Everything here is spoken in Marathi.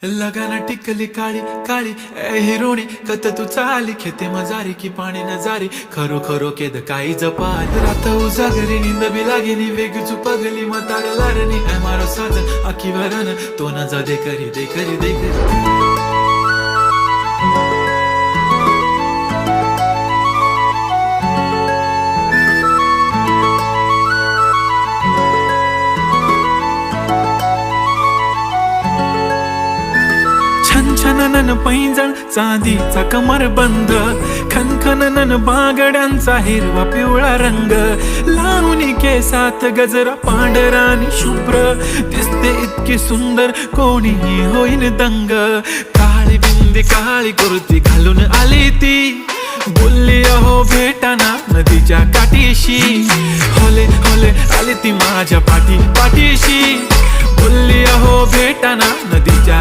लगाना टिकली काळी काळी ए हिरोणी कत तू चाली खेते मजारी की पाणी नजारी खरो खरो केद काही जपाल रात उजागरी निंद बी लागेनी वेग चुपगली मतार लारणी ए मारो साथ आखी वरन तो न जा दे करी दे करी दे करी छनछनन पैंजण चांदीचा कमर बंद खनखनन बागड्यांचा हिरवा पिवळा रंग लावणी केसात गजरा पांढरा आणि शुभ्र दिसते इतकी सुंदर कोणीही होईन दंग काळी बिंदी काळी कुर्ती घालून आली ती बोलली अहो भेटाना नदीच्या काठीशी होले होले आली ती माझ्या पाठीशी बोलली अहो भेटाना नदीच्या